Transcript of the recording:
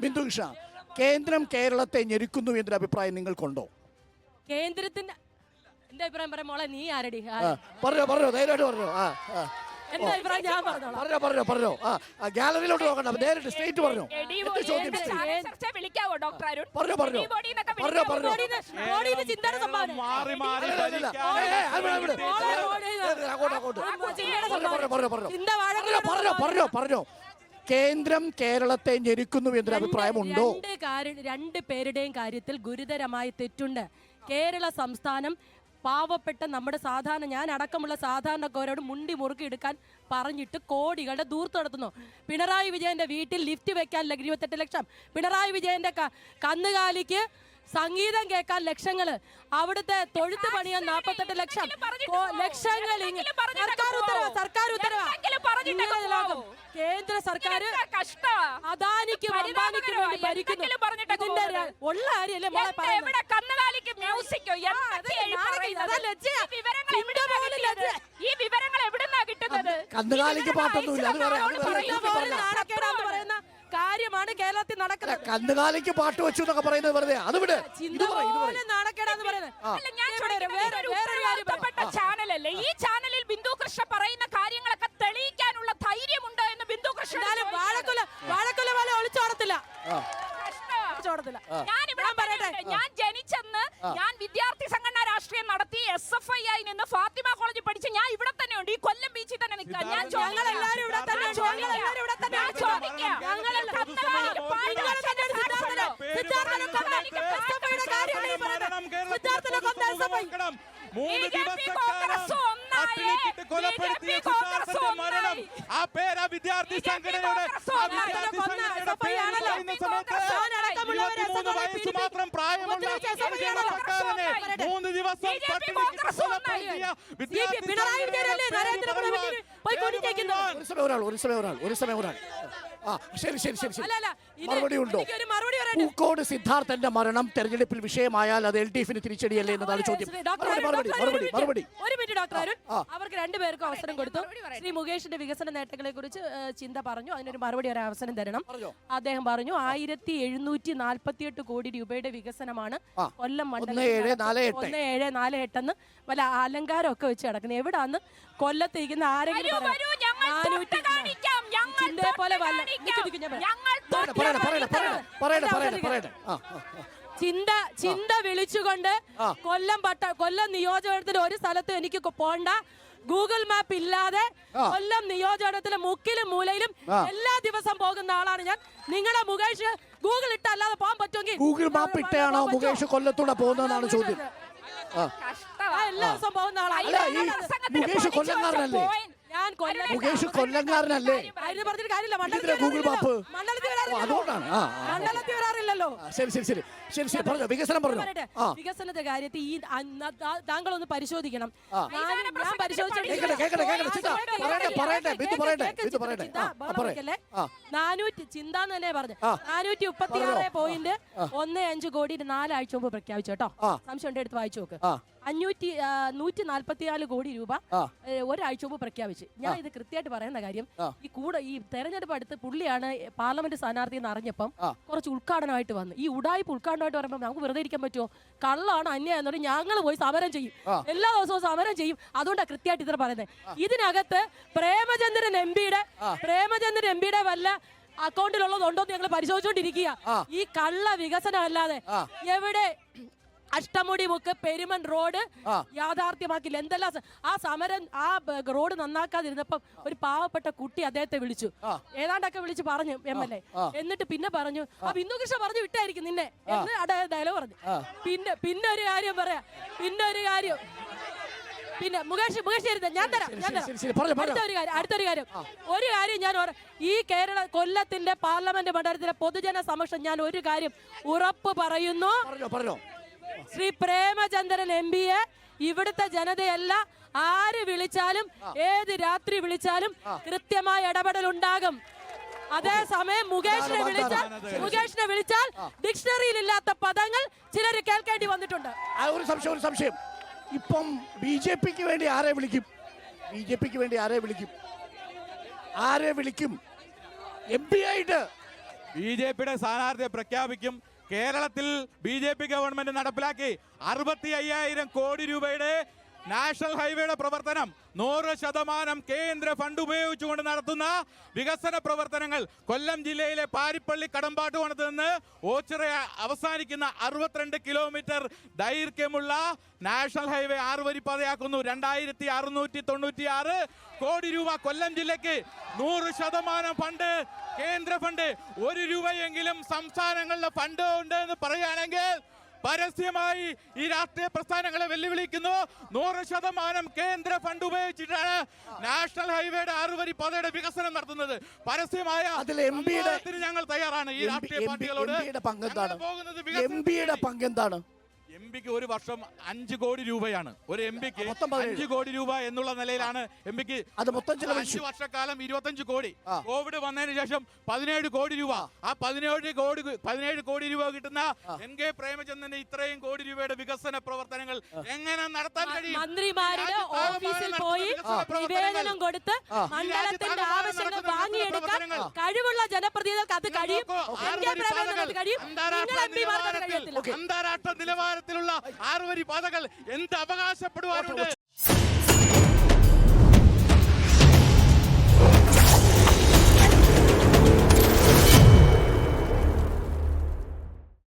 ബിന്ദുകൃഷ്ണ, കേന്ദ്രം കേരളത്തെ ഞെരുക്കുന്നു എന്നൊരു അഭിപ്രായം നിങ്ങൾക്കുണ്ടോ? കേന്ദ്രത്തിന്റെ എന്റെ അഭിപ്രായം പറയാം മോളെ, നീ ആരടി? പറഞ്ഞോ ധൈര്യമായിട്ട് പറഞ്ഞോ. എന്റെ അഭിപ്രായം ഞാൻ പറഞ്ഞോ. ഗാലറിയിലോട്ട് നോക്കണ്ട, നേരിട്ട് സ്ട്രേറ്റ് പറഞ്ഞോ. വിളിക്കാവോ ഡോക്ടർ അരുൺ? പറഞ്ഞോ. കേന്ദ്രം കേരളത്തെ ഞെരുക്കുന്നു എന്നൊരു അഭിപ്രായമുണ്ടോ? രണ്ട് പേരുടെയും കാര്യത്തിൽ ഗുരുതരമായ തെറ്റുണ്ട്. കേരള സംസ്ഥാനം പാവപ്പെട്ട നമ്മുടെ സാധാരണ, ഞാൻ അടക്കമുള്ള സാധാരണക്കാരോട് മുണ്ടി മുറുക്കി എടുക്കാൻ പറഞ്ഞിട്ട് കോടികളുടെ ദൂർത്ത് നടത്തുന്നു. പിണറായി വിജയന്റെ വീട്ടിൽ ലിഫ്റ്റ് വെക്കാൻ 28 ലക്ഷം, പിണറായി വിജയന്റെ കന്നുകാലിക്ക് സംഗീതം കേൾക്കാൻ ലക്ഷങ്ങള്, അവിടുത്തെ തൊഴുത്ത് പണിയാൻ 48 ലക്ഷം, ലക്ഷങ്ങൾ. സർക്കാർ ഉത്തരവാ. കേന്ദ്ര സർക്കാർ അദാനിക്കും അംബാനിക്കും വേണ്ടി ഭരിക്കുന്നു. ഇതിന്റെ ഉള്ള കാര്യല്ലേ മോളെ പറയുന്നത്? ഈ വിവരങ്ങൾ എവിടുന്നാ കിട്ടുന്നത്? കന്നുകാലിക്ക് പാട്ടൊന്നുമില്ല, പറയുന്ന കാര്യമാണ് കേരളത്തിൽ നടക്കുന്നത്. കന്നുകാലിക്ക് പാട്ട് വെച്ചു എന്നൊക്കെ പറയുന്നത് വെറുതെ. അത് വിട്. നാണക്കേടാന്ന് പറയുന്നത് ചാനലല്ലേ ഈ ചാനലിൽ ബിന്ദു കൃഷ്ണ പറയുന്ന കാര്യങ്ങളൊക്കെ തെളിയിക്കാനുള്ള ധൈര്യമുണ്ടോ എന്ന് ബിന്ദു കൃഷ്ണ വാഴക്കുല പോലെ ഒളിച്ചോടത്തില്ല. ഞാൻ ജനിച്ചെന്ന്, ഞാൻ വിദ്യാർത്ഥി സംഘടന രാഷ്ട്രീയം നടത്തി SFI നിന്ന് ഫാത്തിമ കോളേജിൽ പഠിച്ച് ഞാൻ ഇവിടെ തന്നെ ഉണ്ട്, ഈ കൊല്ലം ബീച്ചിൽ തന്നെ നിൽക്കാം. ഞാൻ വിദ്യാർത്ഥി സംഘടനയുടെ മാത്രം പ്രായമുള്ള 3 ദിവസം ഒരു സമയം ഒരാൾ ശരി. മറുപടി ഉണ്ടോ? പൂക്കോട് സിദ്ധാർത്ഥന്റെ മരണം തെരഞ്ഞെടുപ്പിൽ വിഷയമായാൽ അത് LDFന് തിരിച്ചടിയല്ലേ എന്നതാണ് ചോദ്യം. മറുപടി. ഒരു മിനിറ്റ് ഡോക്ടർ അരുൺ, അവർക്ക് രണ്ടുപേർക്കും അവസരം കൊടുത്തു. ശ്രീ മുകേഷിന്റെ വികസന നേട്ടങ്ങളെ കുറിച്ച് ചിന്ത പറഞ്ഞു, അതിനൊരു മറുപടി ഒരു അവസരം തരണം. അദ്ദേഹം പറഞ്ഞു 1748 കോടി രൂപയുടെ വികസനമാണ് കൊല്ലം മണ്ഡലം 1748 എന്ന് വല്ല അലങ്കാരമൊക്കെ വെച്ച് കിടക്കുന്നത്. എവിടാന്ന് കൊല്ലത്തേക്കുന്ന ആരെങ്കിലും പോലെ ചിന്ത വിളിച്ചുകൊണ്ട് കൊല്ലം നിയോജകത്തിൽ ഒരു സ്ഥലത്തും എനിക്ക് പോണ്ട, ഗൂഗിൾ മാപ്പ് ഇല്ലാതെ കൊല്ലം നിയോജകത്തിലെ മുക്കിലും മൂലയിലും എല്ലാ ദിവസം പോകുന്ന ആളാണ് ഞാൻ. നിങ്ങളുടെ മുകേഷ് ഗൂഗിൾ ഇട്ടല്ലാതെ പോകാൻ പറ്റുമെങ്കിൽ ഗൂഗിൾ മാപ്പ് ഇട്ടാണോ മുകേഷ് കൊല്ലത്തൂടെ പോകുന്നതാണ് ചോദ്യം. എല്ലാ ദിവസം പോകുന്ന ആളാണ്. മുകേഷ് കൊല്ലംകാരനല്ലേ? മുകേഷ് കൊല്ലംകാരനല്ലേ? പറഞ്ഞിട്ട് കാര്യമില്ല, ഗൂഗിൾ മാപ്പ് അതുകൊണ്ടാണ് മണ്ഡലത്തിൽ വരാറില്ലല്ലോ. ശരി പറഞ്ഞോ, വികസനം പറഞ്ഞോ. വികസനത്തെ കാര്യത്തിൽ ഈ താങ്കളൊന്ന് പരിശോധിക്കണം. ഞാൻ ചിന്താന്ന് തന്നെ പറഞ്ഞു 436.15 കോടി 4 ആഴ്ച മുമ്പ് പ്രഖ്യാപിച്ചു കേട്ടോ. സംശയം എടുത്ത് വായിച്ചു നോക്ക്. 144 കോടി രൂപ ഒരാഴ്ച മുമ്പ് പ്രഖ്യാപിച്ചു. ഞാൻ ഇത് കൃത്യമായിട്ട് പറയുന്ന കാര്യം, ഈ തെരഞ്ഞെടുപ്പ് അടുത്ത് പുള്ളിയാണ് പാർലമെന്റ് സ്ഥാനാർത്ഥി എന്ന് അറിഞ്ഞപ്പം കുറച്ച് ഉദ്ഘാടനമായിട്ട് വന്നു. ഈ ഉടായ്പ ഉദ്ഘാടനമായിട്ട് പറയുമ്പോൾ നമുക്ക് വെറുതെ ഇരിക്കാൻ പറ്റുമോ? കള്ളാണ്, അന്യായം എന്ന് പറഞ്ഞാൽ ഞങ്ങൾ പോയി സമരം ചെയ്യും, എല്ലാ ദിവസവും സമരം ചെയ്യും. അതുകൊണ്ടാണ് കൃത്യമായിട്ട് ഇത്ര പറയുന്നത്. ഇതിനകത്ത് പ്രേമചന്ദ്രൻ എംപിയുടെ വല്ല അക്കൗണ്ടിലുള്ളതുണ്ടോ എന്ന് ഞങ്ങൾ പരിശോധിച്ചുകൊണ്ടിരിക്കുക. ഈ കള്ള വികസനം അല്ലാതെ എവിടെ അഷ്ടമുടി മുക്ക് പെരുമൺ റോഡ് യാഥാർത്ഥ്യമാക്കില്ല. എന്തെല്ലാം ആ സമരം, ആ റോഡ് നന്നാക്കാതിരുന്നപ്പം ഒരു പാവപ്പെട്ട കുട്ടി അദ്ദേഹത്തെ വിളിച്ചു, ഏതാണ്ടൊക്കെ വിളിച്ച് പറഞ്ഞു MLA. എന്നിട്ട് പിന്നെ പറഞ്ഞു ബിന്ദുകൃഷ്ണ പറഞ്ഞു വിട്ടായിരിക്കും നിന്നെ എന്ന് ഡയലോഗ് പറഞ്ഞു. പിന്നെ ഒരു കാര്യം പറയാം, പിന്നെ മുകേഷ് ഞാൻ തരാം. അടുത്തൊരു കാര്യം ഞാൻ ഈ കൊല്ലത്തിന്റെ പാർലമെന്റ് മണ്ഡലത്തിലെ പൊതുജന സമക്ഷം ഞാൻ ഒരു കാര്യം ഉറപ്പ് പറയുന്നു. ശ്രീ പ്രേമചന്ദ്രൻ MPയെ ഇവിടുത്തെ ജനതയല്ല, ആര് വിളിച്ചാലും ഏത് രാത്രി വിളിച്ചാലും കൃത്യമായ ഇടപെടൽ ഉണ്ടാകും. അതേസമയം മുകേഷിനെ വിളിച്ചാൽ ഡിക്ഷണറിയിൽ ഇല്ലാത്ത പദങ്ങൾ ചിലർ കേൾക്കേണ്ടി വന്നിട്ടുണ്ട്. ഒരു സംശയം, ഇപ്പം BJPക്ക് വേണ്ടി ആരെ വിളിക്കും? MP ആയിട്ട് BJP-യുടെ സ്ഥാനാർത്ഥിയെ പ്രഖ്യാപിക്കും. കേരളത്തിൽ BJP ഗവൺമെന്റ് നടപ്പിലാക്കി 65,000 കോടി രൂപയുടെ നാഷണൽ ഹൈവേയുടെ പ്രവർത്തനം 100% കേന്ദ്ര ഫണ്ട് ഉപയോഗിച്ചുകൊണ്ട് നടത്തുന്ന വികസന പ്രവർത്തനങ്ങൾ കൊല്ലം ജില്ലയിലെ പാരിപ്പള്ളി കടമ്പാട്ടുകോണത്ത് നിന്ന് ഓച്ചിറ അവസാനിക്കുന്ന 62 കിലോമീറ്റർ ദൈർഘ്യമുള്ള നാഷണൽ ഹൈവേ 6 വരിപ്പാതയാക്കുന്നു. 2,696 കോടി രൂപ കൊല്ലം ജില്ലയ്ക്ക് 100% ഫണ്ട് കേന്ദ്ര ഫണ്ട്. 1 രൂപയെങ്കിലും സംസ്ഥാനങ്ങളുടെ ഫണ്ട് ഉണ്ട് എന്ന് പറയുകയാണെങ്കിൽ പരസ്യമായി ഈ രാഷ്ട്രീയ പ്രസ്ഥാനങ്ങളെ വെല്ലുവിളിക്കുന്നു. 100% കേന്ദ്ര ഫണ്ട് ഉപയോഗിച്ചിട്ടാണ് നാഷണൽ ഹൈവേയുടെ 6 വരി പാതയുടെ വികസനം നടത്തുന്നത്. പരസ്യമായ ഞങ്ങൾ തയ്യാറാണ്. ഈ രാഷ്ട്രീയ പാർട്ടികളോട് എംപിയുടെ പങ്കെന്താണ്? എംപിക്ക് ഒരു വർഷം 5 കോടി രൂപയാണ്. ഒരു എംപിക്ക് 5 കോടി രൂപ എന്നുള്ള നിലയിലാണ് എംപിക്ക്. അത് മൊത്തം 5 വർഷക്കാലം 25 കോടി. കോവിഡ് വന്നതിന് ശേഷം 17 കോടി രൂപ. ആ 17 കോടി രൂപ കിട്ടുന്ന NK പ്രേമചന്ദ്രന് ഇത്രയും കോടി രൂപയുടെ വികസന പ്രവർത്തനങ്ങൾ എങ്ങനെ നടത്താൻ കഴിയും? മന്ത്രിമാരുടെ ഓഫീസിൽ പോയി നിവേദനം കൊടുത്ത് മണ്ഡലത്തിന്റെ ആവശ്യങ്ങൾ വാങ്ങിയെടുക്കാൻ കഴിവുള്ള ജനപ്രതിനിധികൾക്ക് അത് കഴിയും. അന്താരാഷ്ട്ര നിലവാരത്തിലുള്ള 6 വരി പാതകൾ എന്ത് അവകാശപ്പെടുവാനുണ്ട്?